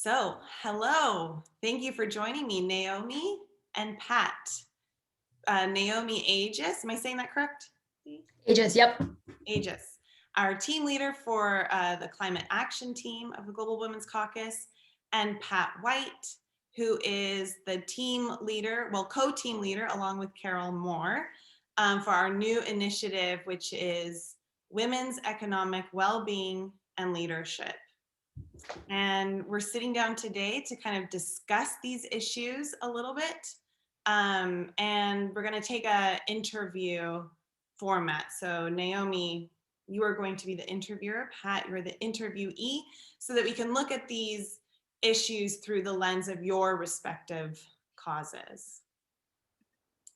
Hello. Thank you for joining me, Naomi and Pat. Naomi Aegis, am I saying that correct? Aegis, yep. Aegis, our team leader for the climate action team of the Global Women's Caucus, and Pat White, who is the team leader, co-team leader, along with Carol Moore, for our new initiative, which is Women's Economic Wellbeing and Leadership. And we're sitting down today to kind of discuss these issues a little bit. And we're going to take an interview format. So Naomi, you are going to be the interviewer. Pat, you're the interviewee, so that we can look at these issues through the lens of your respective causes.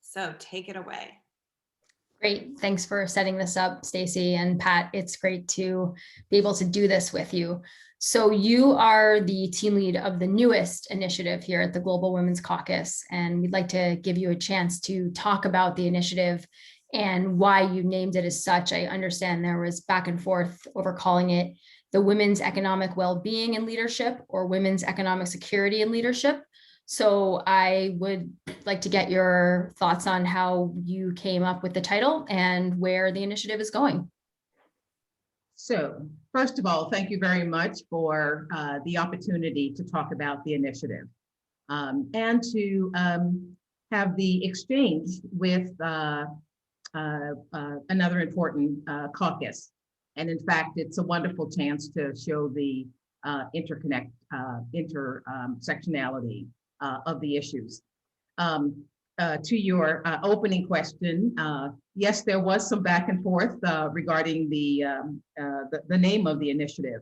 So take it away. Great. Thanks for setting this up, Stacy and Pat. It's great to be able to do this with you. So you are the team lead of the newest initiative here at the Global Women's Caucus, and we'd like to give you a chance to talk about the initiative and why you named it as such. I understand there was back and forth over calling it the Women's Economic Wellbeing and Leadership or Women's Economic Security and Leadership. So I would like to get your thoughts on how you came up with the title and where the initiative is going. So first of all, thank you very much for the opportunity to talk about the initiative and to have the exchange with another important caucus. And in fact, it's a wonderful chance to show the intersectionality of the issues. To your opening question, yes, there was some back and forth regarding the name of the initiative,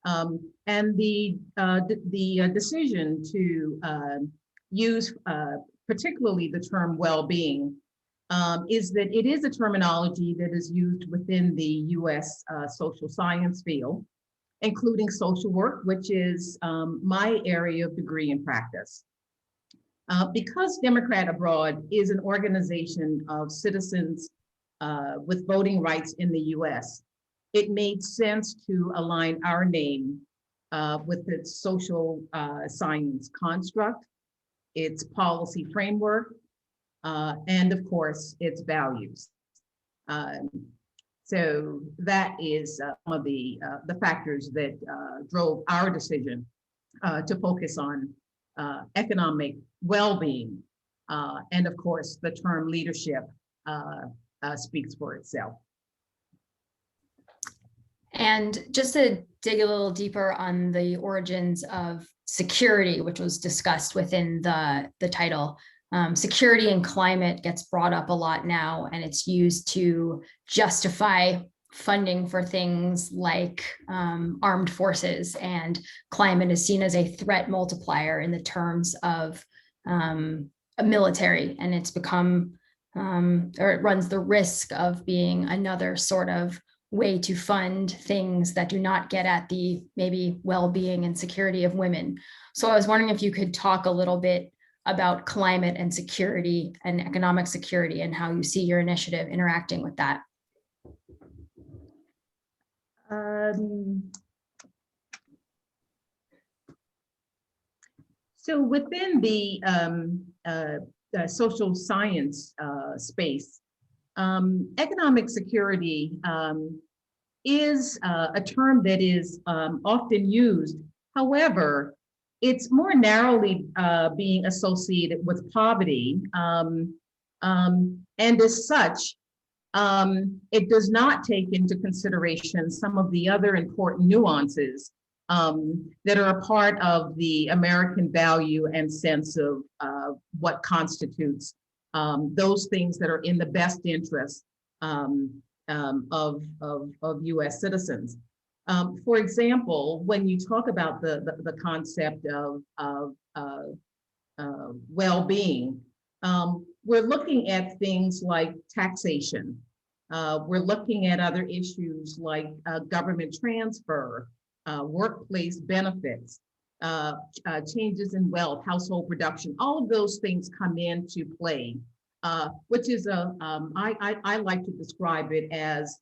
and the decision to use particularly the term well-being is that it is a terminology that is used within the U.S. Social science field, including social work, which is my area of degree and practice. Because Democrat Abroad is an organization of citizens with voting rights in the US, it made sense to align our name with its social science construct, its policy framework, and of course, its values. So that is some of the factors that drove our decision to focus on economic well-being, and of course, the term leadership speaks for itself. And just to dig a little deeper on the origins of security, which was discussed within the title, security and climate gets brought up a lot now, and it's used to justify funding for things like armed forces, and climate is seen as a threat multiplier in the terms of a military, and it's become or it runs the risk of being another sort of way to fund things that do not get at the maybe well-being and security of women. So I was wondering if you could talk a little bit about climate and security and economic security and how you see your initiative interacting with that. So within the social science space, economic security is a term that is often used. However, it's more narrowly being associated with poverty, and as such, it does not take into consideration some of the other important nuances that are a part of the American value and sense of what constitutes those things that are in the best interest of U.S. citizens. For example, when you talk about the concept of well-being, we're looking at things like taxation. We're looking at other issues like government transfer, workplace benefits, changes in wealth, household production. All of those things come into play, which is I like to describe it as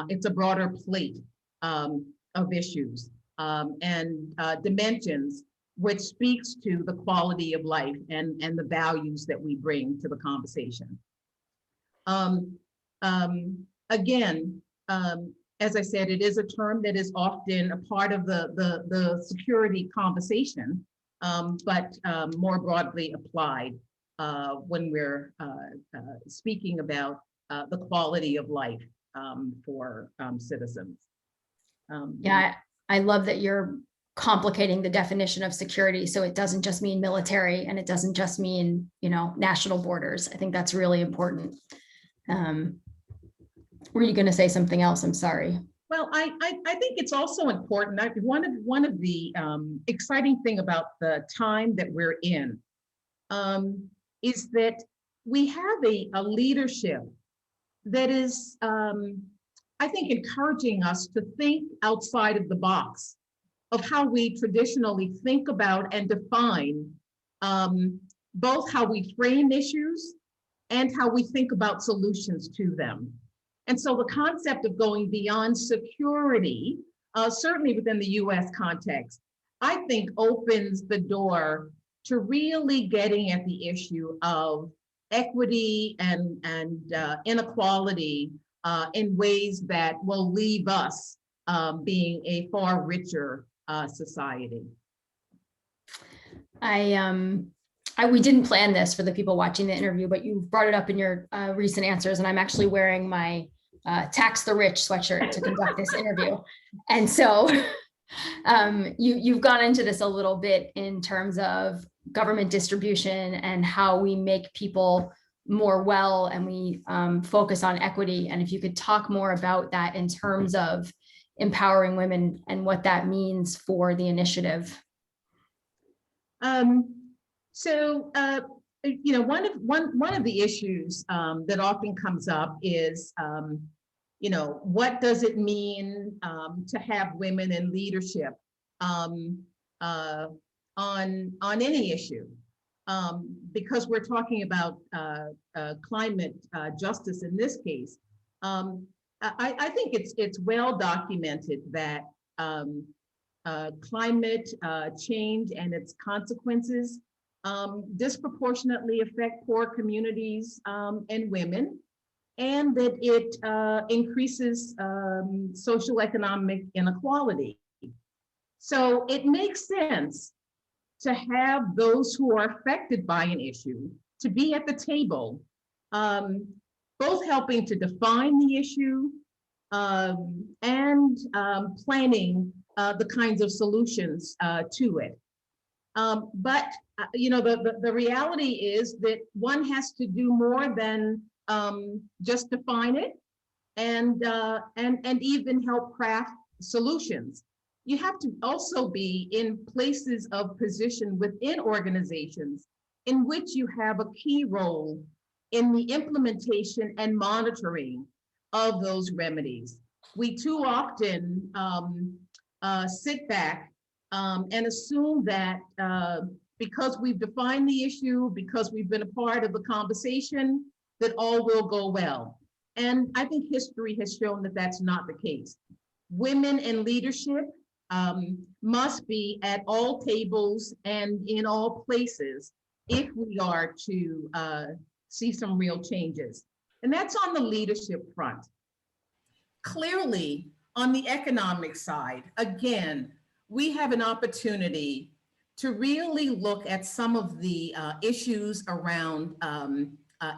it's a broader plate of issues and dimensions which speaks to the quality of life and the values that we bring to the conversation. Again, as I said, it is a term that is often a part of the security conversation, but more broadly applied when we're speaking about the quality of life for citizens. Yeah, I love that you're complicating the definition of security, so it doesn't just mean military and it doesn't just mean, national borders. I think that's really important. Were you going to say something else? I'm sorry. Well, I think it's also important. One of the exciting thing about the time that we're in is that we have a leadership that is, I think, encouraging us to think outside of the box of how we traditionally think about and define both how we frame issues and how we think about solutions to them. And so the concept of going beyond security, certainly within the US context, I think opens the door to really getting at the issue of equity and inequality in ways that will leave us being a far richer society. We didn't plan this for the people watching the interview, but you brought it up in your recent answers, and I'm actually wearing my Tax the Rich sweatshirt to conduct this interview. And so you've gone into this a little bit in terms of government distribution and how we make people more well, and we focus on equity. And if you could talk more about that in terms of empowering women and what that means for the initiative. So, one of the issues that often comes up is, what does it mean to have women in leadership on any issue? Because we're talking about climate justice in this case. I think it's well documented that climate change and its consequences disproportionately affect poor communities and women, and that it increases social economic inequality. So it makes sense to have those who are affected by an issue to be at the table, both helping to define the issue and planning the kinds of solutions to it. But the reality is that one has to do more than just define it and even help craft solutions. You have to also be in places of position within organizations in which you have a key role in the implementation and monitoring of those remedies. We too often sit back and assume that because we've defined the issue, because we've been a part of the conversation, that all will go well. And I think history has shown that that's not the case. Women in leadership must be at all tables and in all places if we are to see some real changes. And that's on the leadership front. Clearly, on the economic side, again, we have an opportunity to really look at some of the issues around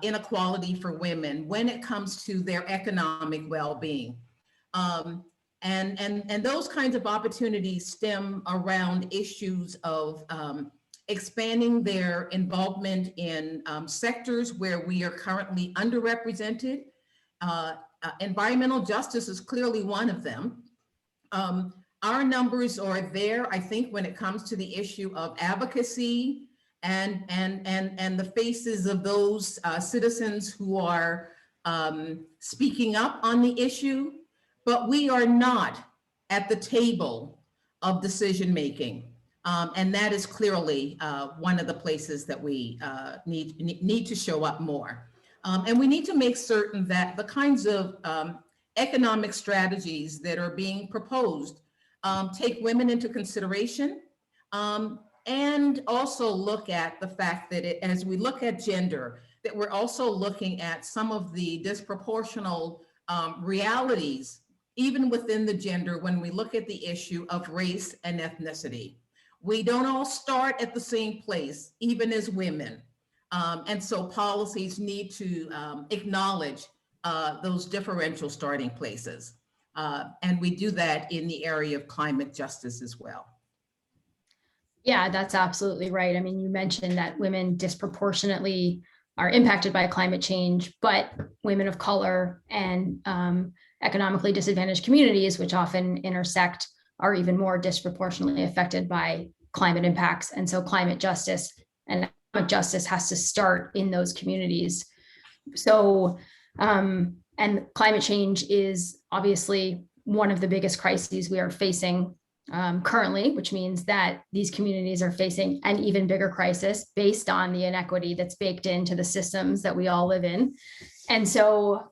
inequality for women when it comes to their economic well-being. And those kinds of opportunities stem around issues of expanding their involvement in sectors where we are currently underrepresented. Environmental justice is clearly one of them. Our numbers are there, I think, when it comes to the issue of advocacy and the faces of those citizens who are speaking up on the issue, but we are not at the table of decision making. And that is clearly one of the places that we need to show up more. And we need to make certain that the kinds of economic strategies that are being proposed take women into consideration and also look at the fact that as we look at gender, that we're also looking at some of the disproportional realities, even within the gender, when we look at the issue of race and ethnicity. We don't all start at the same place, even as women. And so policies need to acknowledge those differential starting places. And we do that in the area of climate justice as well. Yeah, that's absolutely right. I mean, you mentioned that women disproportionately are impacted by climate change, but women of color and economically disadvantaged communities, which often intersect, are even more disproportionately affected by climate impacts. And so climate justice and economic justice has to start in those communities. So, and climate change is obviously one of the biggest crises we are facing currently, which means that these communities are facing an even bigger crisis based on the inequity that's baked into the systems that we all live in. And so,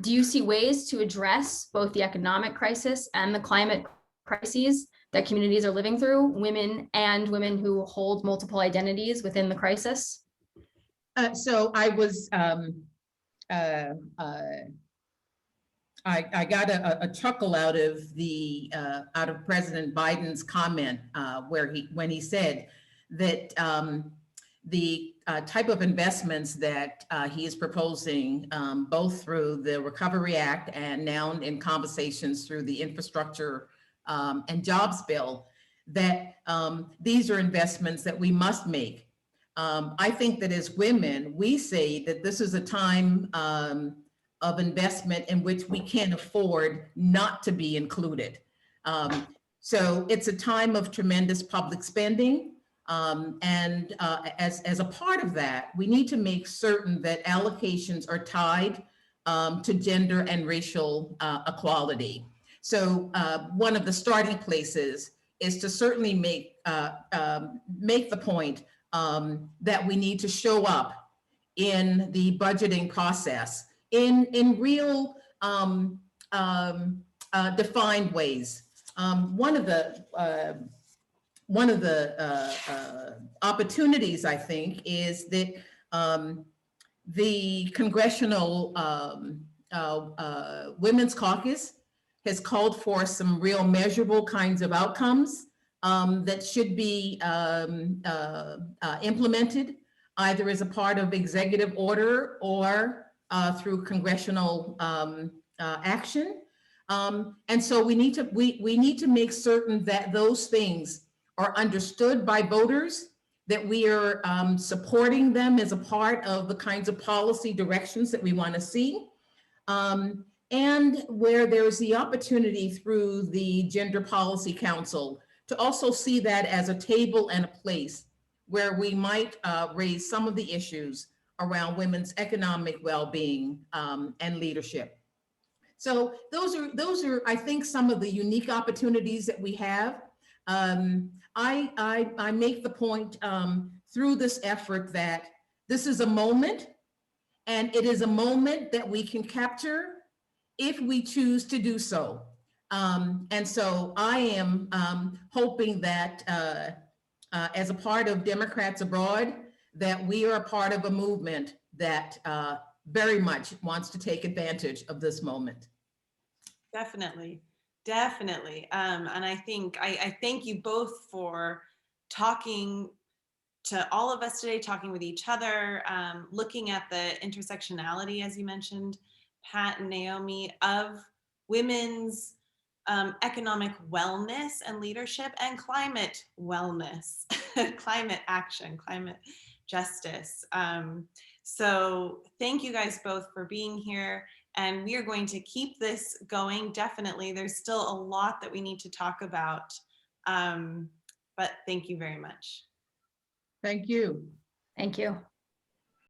do you see ways to address both the economic crisis and the climate crises that communities are living through, women and women who hold multiple identities within the crisis? So I was, I got a chuckle out of President Biden's comment when he said that the type of investments that he is proposing, both through the Recovery Act and now in conversations through the Infrastructure and Jobs Bill, that these are investments that we must make. I think that as women, we say that this is a time of investment in which we can't afford not to be included. So it's a time of tremendous public spending. And as a part of that, we need to make certain that allocations are tied to gender and racial equality. So one of the starting places is to certainly make the point that we need to show up in the budgeting process in real defined ways. One of the opportunities, I think, is that the Congressional Women's Caucus has called for some real measurable kinds of outcomes that should be implemented either as a part of executive order or through congressional action. And so we need to make certain that those things are understood by voters, that we are supporting them as a part of the kinds of policy directions that we want to see. And where there's the opportunity through the Gender Policy Council to also see that as a table and a place where we might raise some of the issues around women's economic well-being and leadership. So those are, I think, some of the unique opportunities that we have. I make the point through this effort that this is a moment, and it is a moment that we can capture if we choose to do so. And so I am hoping that as a part of Democrats Abroad, that we are a part of a movement that very much wants to take advantage of this moment. Definitely, definitely. And I think I thank you both for talking to all of us today, talking with each other, looking at the intersectionality, as you mentioned, Pat and Naomi, of women's economic wellness and leadership and climate wellness, climate action, climate justice. So thank you guys both for being here. And we are going to keep this going, definitely. There's still a lot that we need to talk about. But thank you very much. Thank you. Thank you.